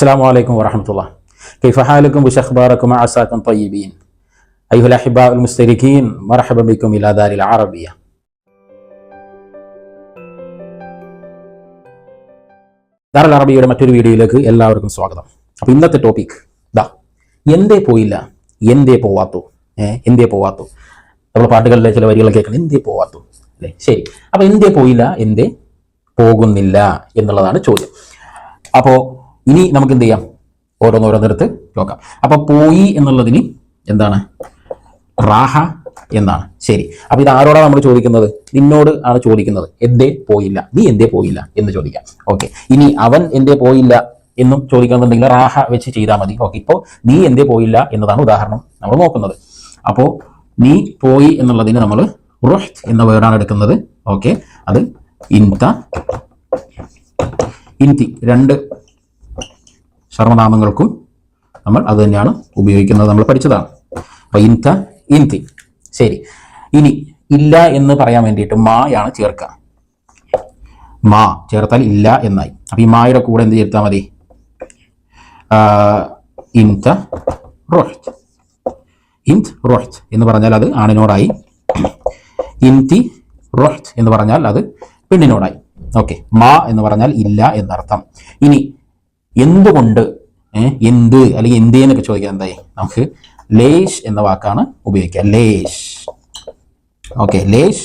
السلام عليكم ورحمة الله. كيف حالكم وش أخباركم عساكم طيبين أيها الأحباء المشتركين مرحبا بكم إلى دار العربية. ദാർ അൽ അറബിയുടെ മറ്റൊരു വീഡിയോയിലേക്ക് എല്ലാവർക്കും സ്വാഗതം. അപ്പോൾ ഇന്നത്തെ ടോപ്പിക് എന്തേ പോയില്ല, എന്തേ പോവാത്തു, എന്തേ പോവാത്തു. നമ്മൾ പാട്ടുകളിലെ ചില വരികൾ കേൾക്കണം, എന്തേ പോവാത്തു അല്ലേ. ശരി, അപ്പോൾ എന്തേ പോയില്ല, എന്തേ പോകുന്നില്ല എന്നുള്ളതാണ് ചോദ്യം. അപ്പോൾ ഇനി നമുക്ക് എന്ത് ചെയ്യാം, ഓരോന്നോരോന്നെടുത്ത് നോക്കാം. അപ്പോൾ പോയി എന്നുള്ളതിന് എന്താണ്, റാഹ എന്നാണ്. ശരി, അപ്പോൾ ഇത് ആരോടാണ് നമ്മൾ ചോദിക്കുന്നത്? നിന്നോട് ആണ് ചോദിക്കുന്നത്. എന്തേ പോയില്ല, നീ എന്തേ പോയില്ല എന്ന് ചോദിക്കാം. ഓക്കെ, ഇനി അവൻ എന്തേ പോയില്ല എന്നും ചോദിക്കണമെന്നുണ്ടെങ്കിൽ റാഹ വെച്ച് ചെയ്താൽ മതി. ഓക്കെ, ഇപ്പോൾ നീ എന്തേ പോയില്ല എന്നതാണ് ഉദാഹരണം നമ്മൾ നോക്കുന്നത്. അപ്പോൾ നീ പോയി എന്നുള്ളതിന് നമ്മൾ റുഹ്ത് എന്ന വേർഡാണ് എടുക്കുന്നത്. ഓക്കെ, അത് ഇൻത ഇൻതി രണ്ട് സർവനാമങ്ങൾക്കും നമ്മൾ അത് തന്നെയാണ് ഉപയോഗിക്കുന്നത്, നമ്മൾ പഠിച്ചതാണ്. അപ്പോൾ ഇൻത ഇൻതി. ശരി, ഇനി ഇല്ല എന്ന് പറയാൻ വേണ്ടിയിട്ട് മായാണ് ചേർക്കുക. മാ ചേർത്താൽ ഇല്ല എന്നായി. അപ്പോൾ ഈ മായുടെ കൂടെ എന്ത് ചേർത്താൽ മതി? ഇൻത റുഹ്ത്. ഇൻത് റുഹ്ത് എന്ന് പറഞ്ഞാൽ അത് ആണിനോടായി. ഇൻതി റുഹ്ത് എന്ന് പറഞ്ഞാൽ അത് പെണ്ണിനോടായി. ഓക്കെ, മാ എന്ന് പറഞ്ഞാൽ ഇല്ല എന്നർത്ഥം. ഇനി എന്തുകൊണ്ട്, എന്ത് അല്ലെങ്കിൽ എന്തേ എന്നൊക്കെ ചോദിക്കാൻ എന്തായി, നമുക്ക് ലേഷ് എന്ന വാക്കാണ് ഉപയോഗിക്കുക. ലേഷ്. Okay, lash.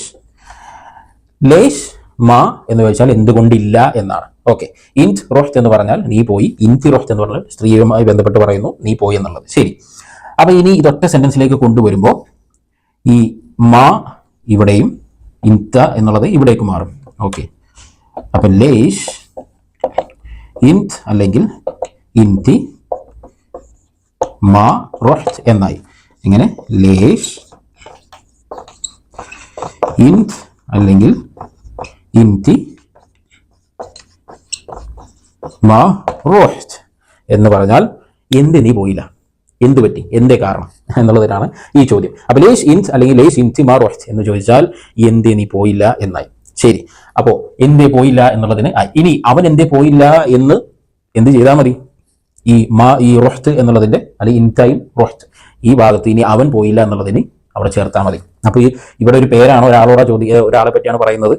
ലേഷ് മാ എന്ന് ചോദിച്ചാൽ എന്തുകൊണ്ടില്ല എന്നാണ്. ഓക്കെ, ഇൻത് റോഹ്ത് എന്ന് പറഞ്ഞാൽ നീ പോയി. ഇൻതി റോഹ്ത് എന്ന് പറഞ്ഞാൽ സ്ത്രീയുമായി ബന്ധപ്പെട്ട് പറയുന്നു, നീ പോയി എന്നുള്ളത്. ശരി, അപ്പൊ ഇനി ഇതൊറ്റ സെന്റൻസിലേക്ക് കൊണ്ടുവരുമ്പോൾ ഈ മാ ഇവിടെയും ഇൻത എന്നുള്ളത് ഇവിടേക്ക് മാറും. ഓക്കെ, അപ്പൊ ലേഷ് ഇൻത് അല്ലെങ്കിൽ ഇൻതി മാ റോഹ്ത് എന്നായി. ഇങ്ങനെ ലേഷ് ഇൻത് അല്ലെങ്കിൽ ഇൻതി മാ റോഹ്ത് എന്ന് പറഞ്ഞാൽ എന്ത് നീ പോയില്ല, എന്ത് പറ്റി, എന്തേ കാരണം എന്നുള്ളതിനാണ് ഈ ചോദ്യം. അപ്പൊ ലേഷ് ഇൻത് അല്ലെങ്കിൽ ലേഷ് ഇൻതി മാ റോഹ്ത് എന്ന് ചോദിച്ചാൽ എന്തേ നീ പോയില്ല എന്നായി. ശരി, അപ്പോ എന്തേ പോയില്ല എന്നുള്ളതിന് ഇനി അവൻ എന്തേ പോയില്ല എന്ന് എന്ത് ചെയ്താൽ മതി? ഈ റോഹ്ത് എന്നുള്ളതിന്റെ അല്ലെങ്കിൽ ഇൻതയും റോഹ്ത് ഈ ഭാഗത്ത് ഇനി അവൻ പോയില്ല എന്നുള്ളതിന് അവിടെ ചേർത്താൽ മതി. അപ്പൊ ഇവിടെ ഒരു പേരാണ്, ഒരാളോടാ ഒരാളെ പറ്റിയാണ് പറയുന്നത്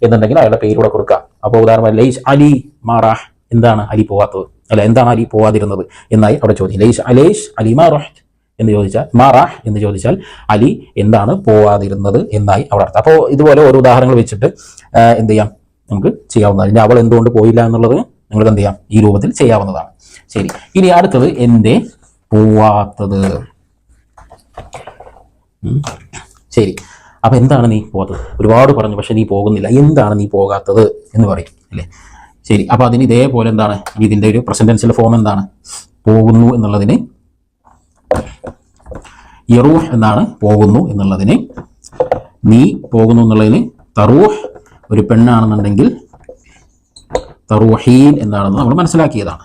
എന്നുണ്ടെങ്കിൽ അയാളുടെ പേരൂടെ കൊടുക്കുക. അപ്പോൾ ഉദാഹരണം ലൈഷ് അലി മാറാഹ്, എന്താണ് അലി പോവാത്തത്, അല്ല എന്താണ് അലി പോവാതിരുന്നത് എന്നായി അവിടെ ചോദ്യം. ലേഷ് അലി മാ റോഹ്ത് എന്ന് ചോദിച്ചാൽ, മാറാഹ് എന്ന് ചോദിച്ചാൽ അലി എന്താണ് പോവാതിരുന്നത് എന്നായി അവിടെ അർത്ഥം. അപ്പോൾ ഇതുപോലെ ഓരോ ഉദാഹരണങ്ങൾ വെച്ചിട്ട് എന്ത് ചെയ്യാം, നമുക്ക് ചെയ്യാവുന്നതാണ്. ഇനി അവൾ എന്തുകൊണ്ട് പോയില്ല എന്നുള്ളത് നിങ്ങൾക്ക് എന്ത് ചെയ്യാം, ഈ രൂപത്തിൽ ചെയ്യാവുന്നതാണ്. ശരി, ഇനി അടുത്തത് എന്തേ പോവാത്തത്. ശരി, അപ്പൊ എന്താണ് നീ പോവാത്തത്? ഒരുപാട് പറഞ്ഞു, പക്ഷെ നീ പോകുന്നില്ല, എന്താണ് നീ പോകാത്തത് എന്ന് പറയും അല്ലേ. ശരി, അപ്പൊ അതിന് ഇതേപോലെ എന്താണ്, ഇതിന്റെ ഒരു പ്രസന്റ് ടെൻസിലെ ഫോം എന്താണ്? പോകുന്നു എന്നുള്ളതിന് യറൂഹ് എന്നാണ്. പോകുന്നു എന്നുള്ളതിന് നീ പോകുന്നു എന്നുള്ളതിന് തറൂഹ്, ഒരു പെണ്ണാണെന്നുണ്ടെങ്കിൽ തറൂഹീൻ എന്നാണെന്ന് നമ്മൾ മനസ്സിലാക്കിയതാണ്.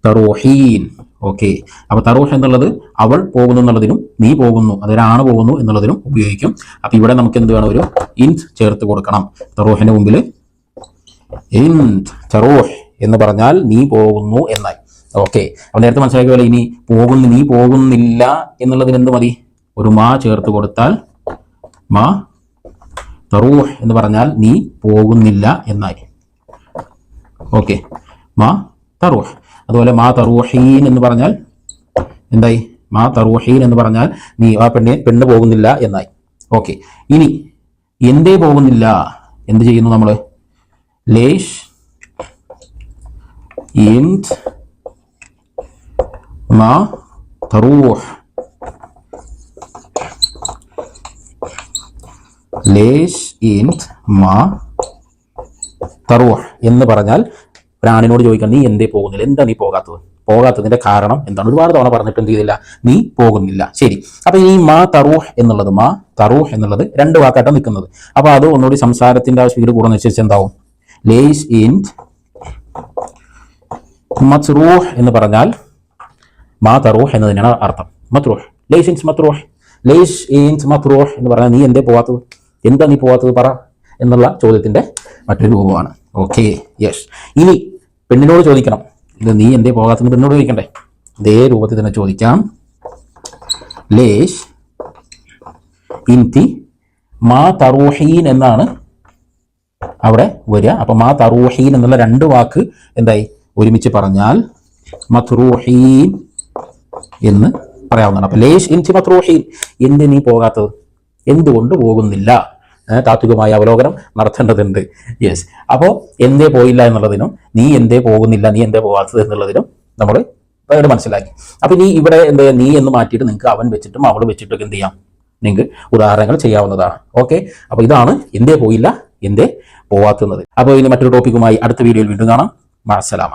തറൂഹീൻ. ഓക്കെ, അപ്പൊ തറൂഹ് എന്നുള്ളത് അവൾ പോകുന്നു എന്നുള്ളതിനും നീ പോകുന്നു, അതൊരാണ് പോകുന്നു എന്നുള്ളതിനും ഉപയോഗിക്കും. അപ്പൊ ഇവിടെ നമുക്ക് എന്ത് വേണം, ഒരു ഇൻത് ചേർത്ത് കൊടുക്കണം. തറൂഹിന്റെ മുമ്പിൽ ഇൻത് തറൂഹ് എന്ന് പറഞ്ഞാൽ നീ പോകുന്നു എന്നായി. ഓക്കെ, അപ്പൊ നേരത്തെ മനസ്സിലാക്കിയ പോലെ ഇനി നീ പോകുന്നില്ല എന്നുള്ളതിന് എന്ത് മതി? ഒരു മാ ചേർത്ത് കൊടുത്താൽ മാ തറൂഹ് എന്ന് പറഞ്ഞാൽ നീ പോകുന്നില്ല എന്നായി. ഓക്കെ, മാ തറൂഹ്. അതുപോലെ മാ തറൂഹീൻ എന്ന് പറഞ്ഞാൽ എന്തായി? മാ തറൂഹീൻ എന്ന് പറഞ്ഞാൽ നീ ആ പെണ്ണ് പോകുന്നില്ല എന്നായി. ഓക്കെ, ഇനി എന്തേ പോകുന്നില്ല, എന്ത് ചെയ്യുന്നു നമ്മൾ? ലേഷ് ഇൻത് മാ തറൂഹ്. ലേഷ് ഇൻത് മാ തറൂഹ് എന്ന് പറഞ്ഞാൽ ഒരാണിനോട് ചോദിക്കാം, നീ എന്തേ പോകുന്നില്ല, എന്താ നീ പോകാത്തതിന്റെ കാരണം എന്താണ്? ഒരുപാട് തവണ പറഞ്ഞിട്ട് എന്ത് ചെയ്തില്ല, നീ പോകുന്നില്ല. ശരി, അപ്പൊ ഈ മാ തറൂഹ് എന്നുള്ളത് രണ്ട് വാക്കായിട്ടാണ് നിൽക്കുന്നത്. അപ്പൊ അത് ഒന്നുകൂടി സംസാരത്തിന്റെ ആ സ്പീഡ് കൂടുന്ന അനുസരിച്ച് എന്താവും? ലേഷ് ഇൻത് മത്റൂഹ് എന്ന് പറഞ്ഞാൽ മാ തറൂഹ് എന്ന് തന്നെയാണ് അർത്ഥം. മത്റൂഹ്, ലേഷ് ഇൻസ് മത്റൂഹ്. ലേഷ് ഇൻസ് മത്റൂഹ് എന്ന് പറഞ്ഞാൽ നീ എന്തേ പോവാത്തത്, എന്താ നീ പോവാത്തത് പറ എന്നുള്ള ചോദ്യത്തിൻ്റെ മറ്റൊരു രൂപമാണ്. Okay, yes. ഇനി പെണ്ണിനോട് ചോദിക്കണം, ഇത് നീ എന്തേ പോകാത്തെന്ന് പെണ്ണിനോട് ചോദിക്കണ്ടേ? ഇതേ രൂപത്തിൽ തന്നെ ചോദിക്കാം. ലേഷ് ഇൻതി മാ തറൂഹീൻ എന്നാണ് അവിടെ വരിക. അപ്പം മാ തറൂഹീൻ എന്നുള്ള രണ്ട് വാക്ക് എന്തായി ഒരുമിച്ച് പറഞ്ഞാൽ മത്റൂഹീൻ എന്ന് പറയാവുന്നതാണ്. അപ്പം ലേഷ് ഇൻതി മത്റൂഹീൻ, എന്ത് നീ പോകാത്തത്, എന്തുകൊണ്ട് പോകുന്നില്ല? താത്വികമായ അവലോകനം നടത്തേണ്ടതുണ്ട്. യെസ്. അപ്പോൾ എന്തേ പോയില്ല എന്നുള്ളതിനും നീ എന്തേ പോകുന്നില്ല, നീ എന്തേ പോകാത്തത് എന്നുള്ളതിനും നമ്മൾ മനസ്സിലാക്കി. അപ്പം നീ ഇവിടെ എന്താ നീ എന്ന് മാറ്റിയിട്ട് നിങ്ങൾക്ക് അവൻ വെച്ചിട്ടും അവൾ വെച്ചിട്ടൊക്കെ എന്ത് ചെയ്യാം, നിങ്ങൾക്ക് ഉദാഹരണങ്ങൾ ചെയ്യാവുന്നതാണ്. ഓക്കെ, അപ്പോൾ ഇതാണ് എന്തേ പോയില്ല, എന്തേ പോവാത്തുന്നത്. അപ്പോൾ ഇനി മറ്റൊരു ടോപ്പിക്കുമായി അടുത്ത വീഡിയോയിൽ വീണ്ടും കാണാം. മഅസ്സലാമ.